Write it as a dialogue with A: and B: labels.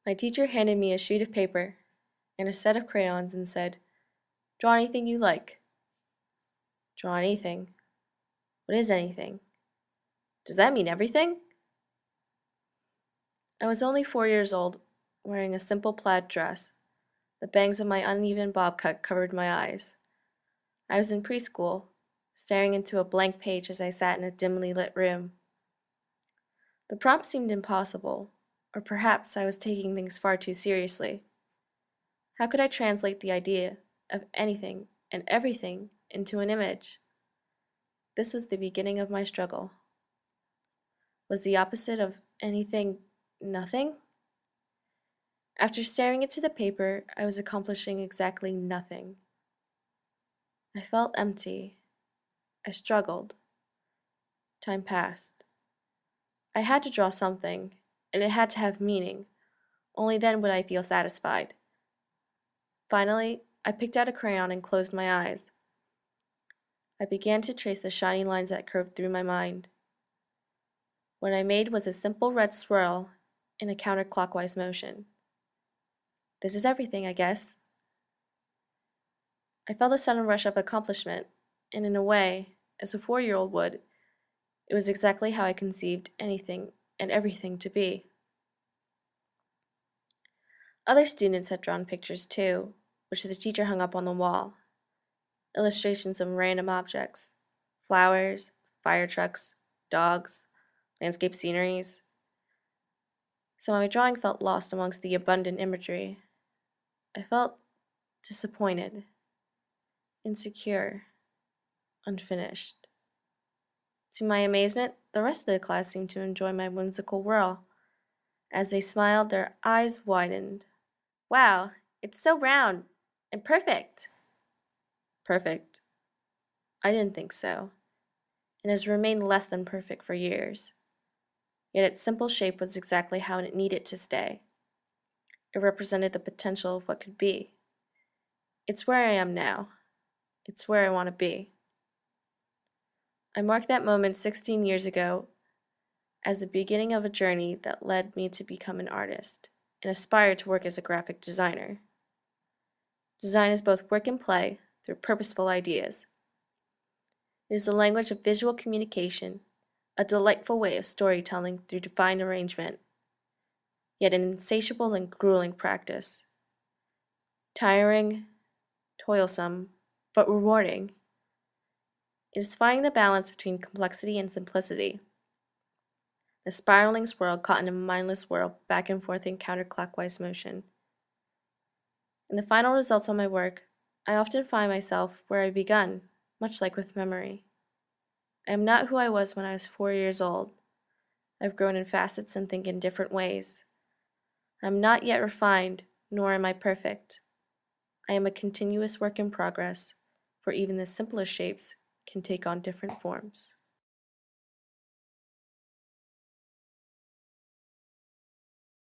A: My teacher handed me a sheet of paper and a set of crayons and said, "Draw anything you like." Draw anything? What is anything? Does that mean everything? I was only 4 years old, wearing a simple plaid dress. The bangs of my uneven bob cut covered my eyes. I was in preschool, staring into a blank page as I sat in a dimly lit room. The prompt seemed impossible, or perhaps I was taking things far too seriously. How could I translate the idea of anything and everything into an image? This was the beginning of my struggle. Was the opposite of anything nothing? After staring into the paper, I was accomplishing exactly nothing. I felt empty. I struggled. Time passed. I had to draw something, and it had to have meaning. Only then would I feel satisfied. Finally, I picked out a crayon and closed my eyes. I began to trace the shiny lines that curved through my mind. What I made was a simple red swirl in a counterclockwise motion. This is everything, I guess. I felt a sudden rush of accomplishment, and in a way, as a 4-year-old would, it was exactly how I conceived anything and everything to be. Other students had drawn pictures too, which the teacher hung up on the wall. Illustrations of random objects, flowers, fire trucks, dogs, landscape sceneries. So my drawing felt lost amongst the abundant imagery. I felt disappointed, insecure, unfinished. To my amazement, the rest of the class seemed to enjoy my whimsical whirl. As they smiled, their eyes widened. "Wow, it's so round and perfect." Perfect? I didn't think so, and has remained less than perfect for years. Yet its simple shape was exactly how it needed to stay. It represented the potential of what could be. It's where I am now. It's where I want to be. I marked that moment 16 years ago as the beginning of a journey that led me to become an artist and aspire to work as a graphic designer. Design is both work and play through purposeful ideas. It is the language of visual communication, a delightful way of storytelling through defined arrangement, yet an insatiable and grueling practice. Tiring, toilsome, but rewarding. It is finding the balance between complexity and simplicity. The spiraling swirl caught in a mindless whirl back and forth in counterclockwise motion. In the final results of my work, I often find myself where I begun, much like with memory. I am not who I was when I was 4 years old. I've grown in facets and think in different ways. I am not yet refined, nor am I perfect. I am a continuous work in progress, for even the simplest shapes can take on different forms.